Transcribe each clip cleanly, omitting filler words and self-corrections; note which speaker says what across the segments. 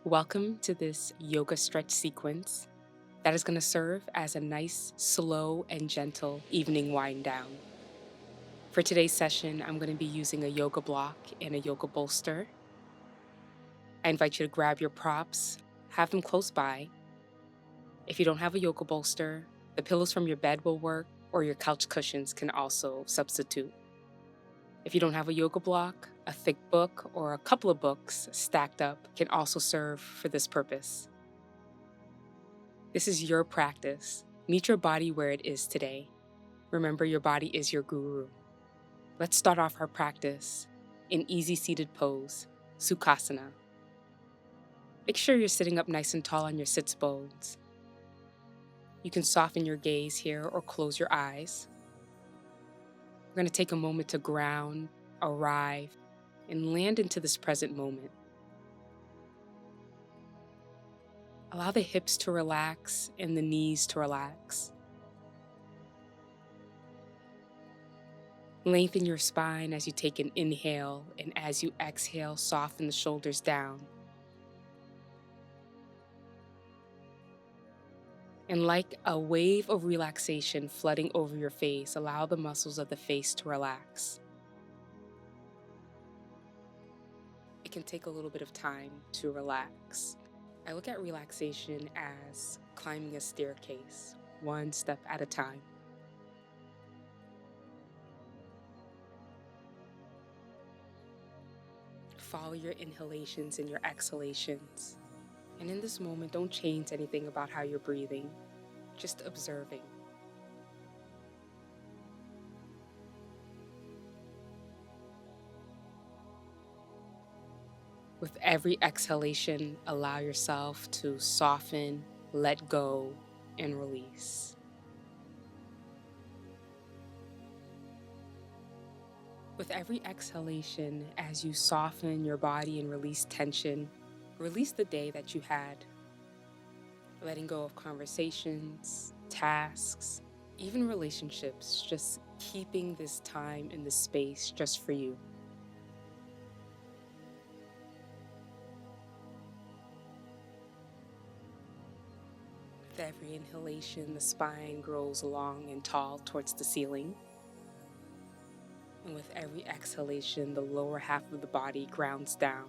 Speaker 1: Welcome to this yoga stretch sequence that is going to serve as a nice, slow, and gentle evening wind down. For today's session, I'm going to be using a yoga block and a yoga bolster. I invite you to grab your props, have them close by. If you don't have a yoga bolster, the pillows from your bed will work, or your couch cushions can also substitute. If you don't have a yoga block, a thick book or a couple of books stacked up can also serve for this purpose. This is your practice. Meet your body where it is today. Remember, your body is your guru. Let's start off our practice in easy seated pose, Sukhasana. Make sure you're sitting up nice and tall on your sits bones. You can soften your gaze here or close your eyes. We're going to take a moment to ground, arrive, and land into this present moment. Allow the hips to relax and the knees to relax. Lengthen your spine as you take an inhale, and as you exhale, soften the shoulders down. And like a wave of relaxation flooding over your face, allow the muscles of the face to relax. It can take a little bit of time to relax. I look at relaxation as climbing a staircase, one step at a time. Follow your inhalations and your exhalations. And in this moment, don't change anything about how you're breathing, just observing. With every exhalation, allow yourself to soften, let go, and release. With every exhalation, as you soften your body and release tension, release the day that you had, letting go of conversations, tasks, even relationships, just keeping this time in this space just for you. With every inhalation, the spine grows long and tall towards the ceiling. And with every exhalation, the lower half of the body grounds down.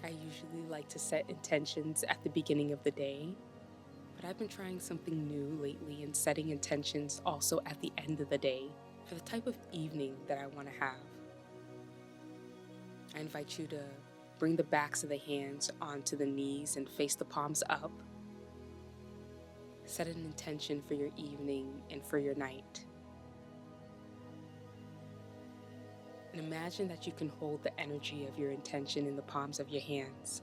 Speaker 1: I usually like to set intentions at the beginning of the day, but I've been trying something new lately and setting intentions also at the end of the day for the type of evening that I want to have. I invite you to bring the backs of the hands onto the knees and face the palms up. Set an intention for your evening and for your night. And imagine that you can hold the energy of your intention in the palms of your hands.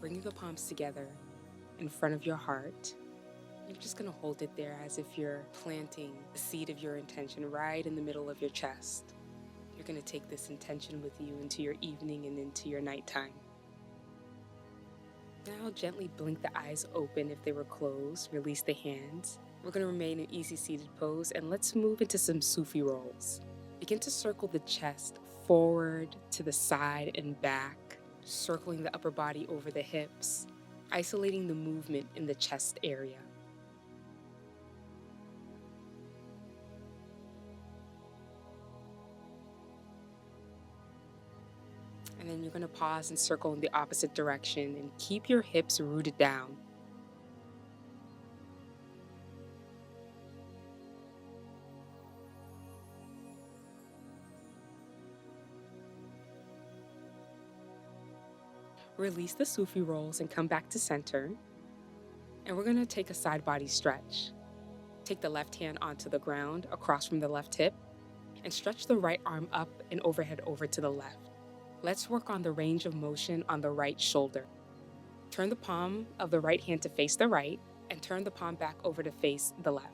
Speaker 1: Bring the palms together in front of your heart. You're just going to hold it there as if you're planting the seed of your intention right in the middle of your chest. You're going to take this intention with you into your evening and into your nighttime. Now gently blink the eyes open if they were closed. Release the hands. We're going to remain in easy seated pose, and let's move into some Sufi rolls. Begin to circle the chest forward, to the side and back, circling the upper body over the hips, isolating the movement in the chest area. And then you're going to pause and circle in the opposite direction and keep your hips rooted down. Release the Sufi rolls and come back to center. And we're going to take a side body stretch. Take the left hand onto the ground across from the left hip and stretch the right arm up and overhead over to the left. Let's work on the range of motion on the right shoulder. Turn the palm of the right hand to face the right and turn the palm back over to face the left.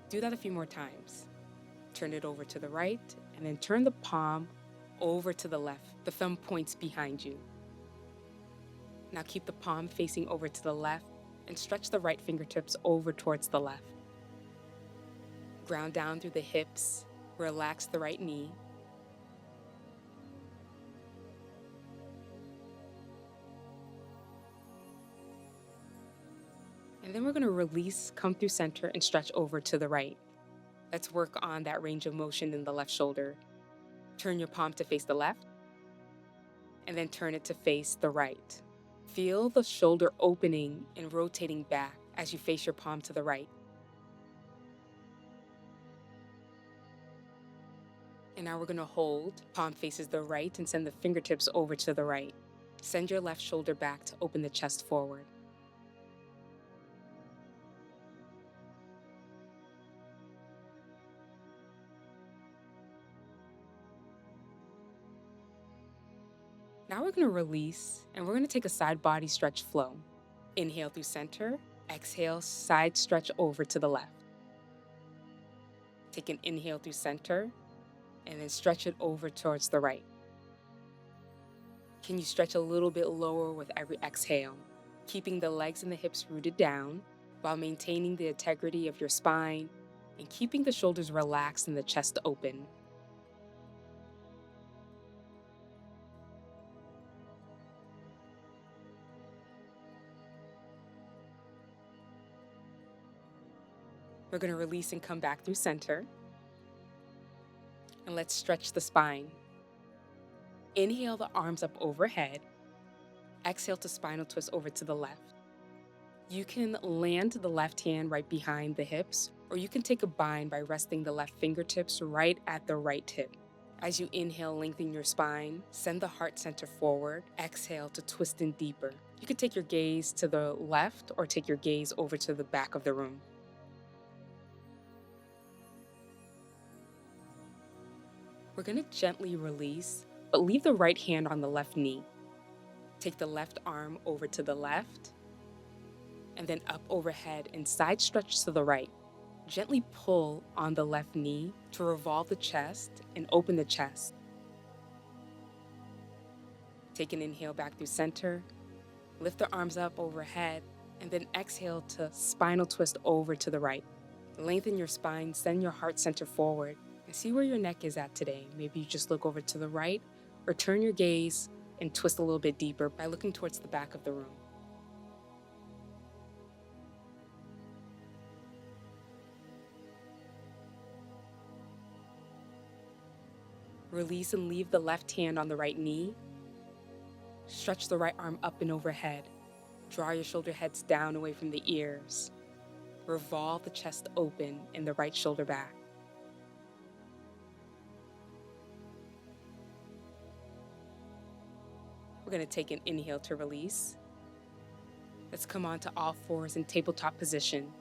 Speaker 1: Do that a few more times. Turn it over to the right and then turn the palm over to the left. The thumb points behind you. Now keep the palm facing over to the left and stretch the right fingertips over towards the left. Ground down through the hips, relax the right knee. And then we're going to release, come through center, and stretch over to the right. Let's work on that range of motion in the left shoulder. Turn your palm to face the left, and then turn it to face the right. Feel the shoulder opening and rotating back as you face your palm to the right. And now we're going to hold, palm faces the right, and send the fingertips over to the right. Send your left shoulder back to open the chest forward. Now we're going to release, and we're going to take a side body stretch flow. Inhale through center, exhale, side stretch over to the left. Take an inhale through center, and then stretch it over towards the right. Can you stretch a little bit lower with every exhale, keeping the legs and the hips rooted down while maintaining the integrity of your spine and keeping the shoulders relaxed and the chest open. We're going to release and come back through center. And let's stretch the spine. Inhale the arms up overhead. Exhale to spinal twist over to the left. You can land the left hand right behind the hips, or you can take a bind by resting the left fingertips right at the right hip. As you inhale, lengthen your spine, send the heart center forward. Exhale to twist in deeper. You can take your gaze to the left or take your gaze over to the back of the room. We're going to gently release, but leave the right hand on the left knee. Take the left arm over to the left, and then up overhead and side stretch to the right. Gently pull on the left knee to revolve the chest and open the chest. Take an inhale back through center, lift the arms up overhead, and then exhale to spinal twist over to the right. Lengthen your spine, send your heart center forward, and see where your neck is at today. Maybe you just look over to the right, or turn your gaze and twist a little bit deeper by looking towards the back of the room. Release and leave the left hand on the right knee. Stretch the right arm up and overhead. Draw your shoulder heads down away from the ears. Revolve the chest open and the right shoulder back. We're going to take an inhale to release. Let's come on to all fours in tabletop position.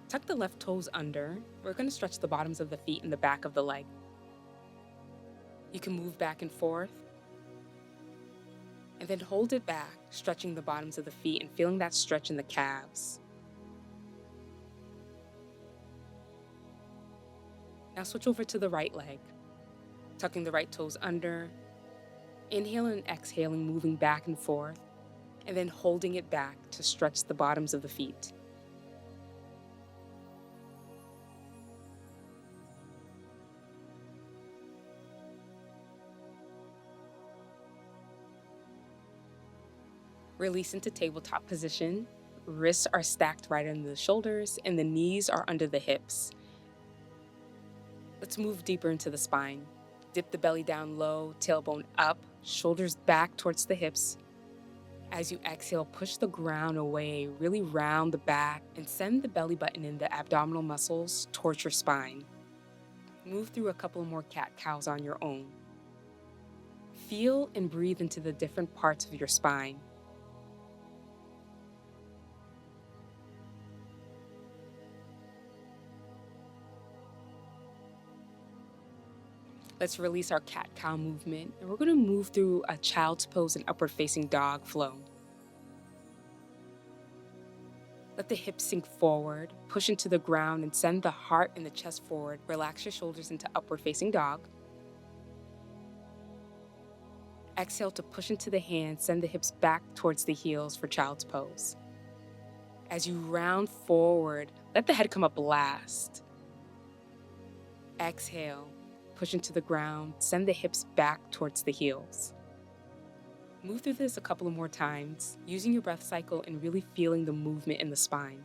Speaker 1: Tuck the left toes under. We're going to stretch the bottoms of the feet and the back of the leg. You can move back and forth. And then hold it back, stretching the bottoms of the feet and feeling that stretch in the calves. Now switch over to the right leg. Tucking the right toes under. Inhaling and exhaling, moving back and forth. And then holding it back to stretch the bottoms of the feet. Release into tabletop position. Wrists are stacked right under the shoulders and the knees are under the hips. Let's move deeper into the spine. Dip the belly down low, tailbone up, shoulders back towards the hips. As you exhale, push the ground away, really round the back, and send the belly button and the abdominal muscles towards your spine. Move through a couple more cat-cows on your own. Feel and breathe into the different parts of your spine. Let's release our cat-cow movement, and we're going to move through a child's pose and upward-facing dog flow. Let the hips sink forward, push into the ground, and send the heart and the chest forward. Relax your shoulders into upward-facing dog. Exhale to push into the hands, send the hips back towards the heels for child's pose. As you round forward, let the head come up last. Exhale, push into the ground, send the hips back towards the heels. Move through this a couple of more times, using your breath cycle and really feeling the movement in the spine.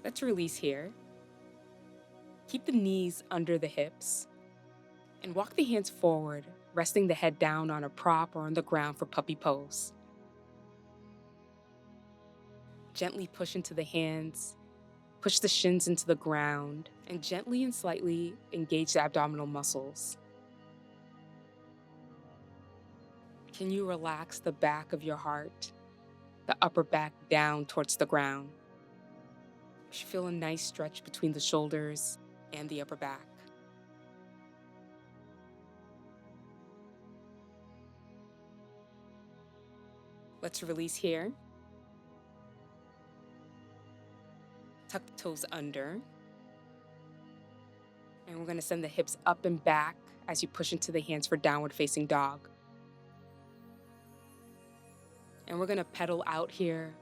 Speaker 1: Let's release here. Keep the knees under the hips and walk the hands forward, resting the head down on a prop or on the ground for puppy pose. Gently push into the hands, push the shins into the ground, and gently and slightly engage the abdominal muscles. Can you relax the back of your heart, the upper back down towards the ground? You should feel a nice stretch between the shoulders and the upper back. Let's release here. Tuck the toes under. And we're going to send the hips up and back as you push into the hands for downward facing dog. And we're going to pedal out here,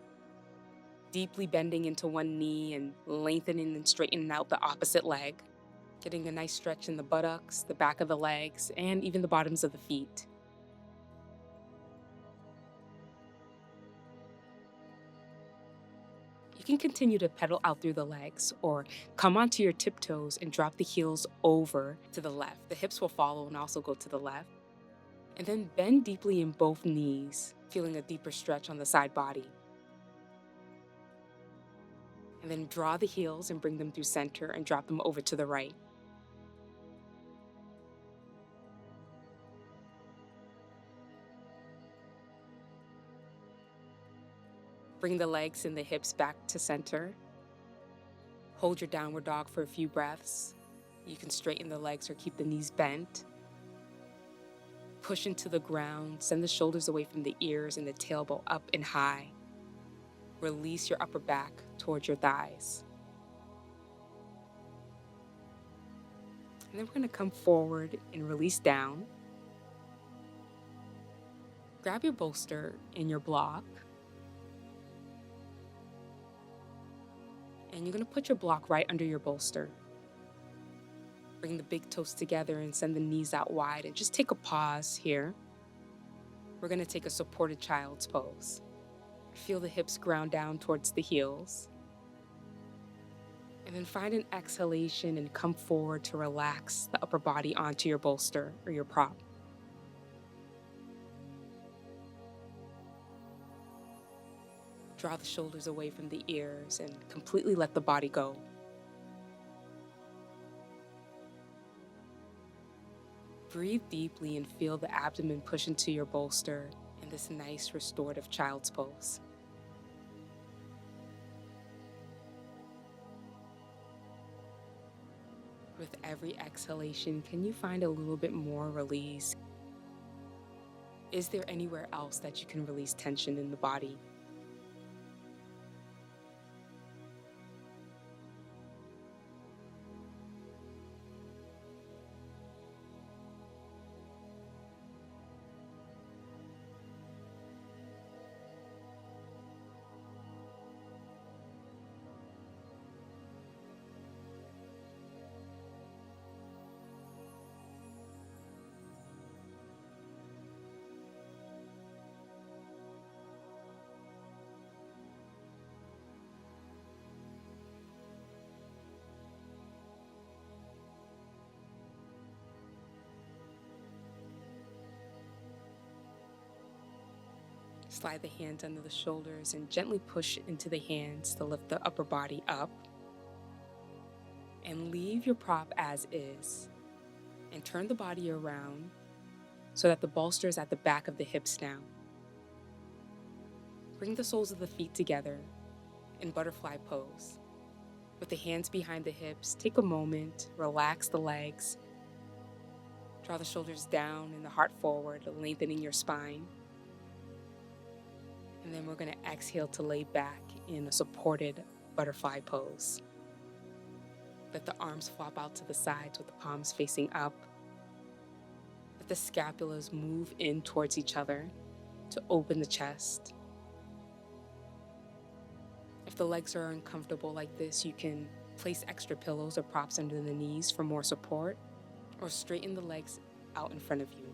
Speaker 1: deeply bending into one knee and lengthening and straightening out the opposite leg. Getting a nice stretch in the buttocks, the back of the legs, and even the bottoms of the feet. You can continue to pedal out through the legs or come onto your tiptoes and drop the heels over to the left. The hips will follow and also go to the left. And then bend deeply in both knees, feeling a deeper stretch on the side body. And then draw the heels and bring them through center and drop them over to the right. Bring the legs and the hips back to center. Hold your downward dog for a few breaths. You can straighten the legs or keep the knees bent. Push into the ground, send the shoulders away from the ears and the tailbone up and high. Release your upper back towards your thighs. And then we're going to come forward and release down. Grab your bolster and your block. And you're going to put your block right under your bolster. Bring the big toes together and send the knees out wide and just take a pause here. We're going to take a supported child's pose. Feel the hips ground down towards the heels. And then find an exhalation and come forward to relax the upper body onto your bolster or your prop. Draw the shoulders away from the ears and completely let the body go. Breathe deeply and feel the abdomen push into your bolster in this nice restorative child's pose. With every exhalation, can you find a little bit more release? Is there anywhere else that you can release tension in the body? Slide the hands under the shoulders and gently push into the hands to lift the upper body up. And leave your prop as is. And turn the body around so that the bolster is at the back of the hips now. Bring the soles of the feet together in butterfly pose. With the hands behind the hips, take a moment, relax the legs, draw the shoulders down and the heart forward, lengthening your spine. And then we're going to exhale to lay back in a supported butterfly pose. Let the arms flop out to the sides with the palms facing up. Let the scapulas move in towards each other to open the chest. If the legs are uncomfortable like this, you can place extra pillows or props under the knees for more support, or straighten the legs out in front of you.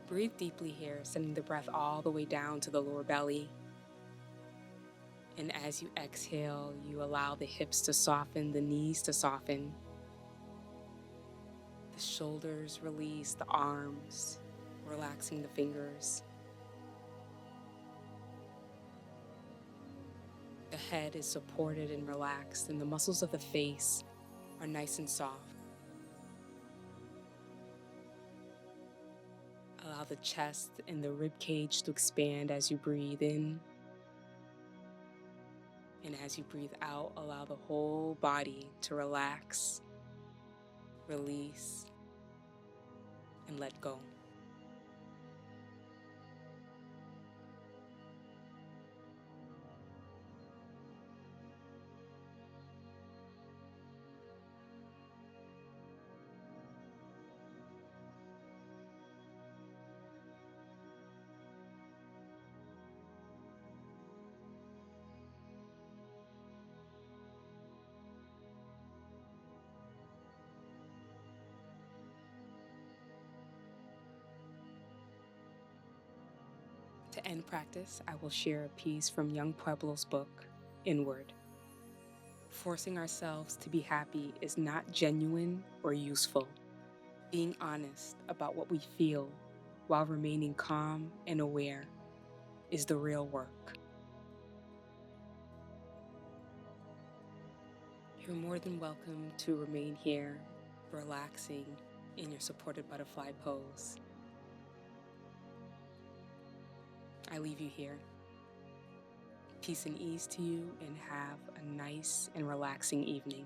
Speaker 1: Breathe deeply here, sending the breath all the way down to the lower belly. And as you exhale, you allow the hips to soften, the knees to soften, the shoulders release, the arms, relaxing the fingers. The head is supported and relaxed, and the muscles of the face are nice and soft. Allow the chest and the rib cage to expand as you breathe in. And as you breathe out, allow the whole body to relax, release, and let go. To end practice, I will share a piece from Young Pueblo's book, Inward. Forcing ourselves to be happy is not genuine or useful. Being honest about what we feel while remaining calm and aware is the real work. You're more than welcome to remain here, relaxing in your supported butterfly pose. I leave you here. Peace and ease to you, and have a nice and relaxing evening.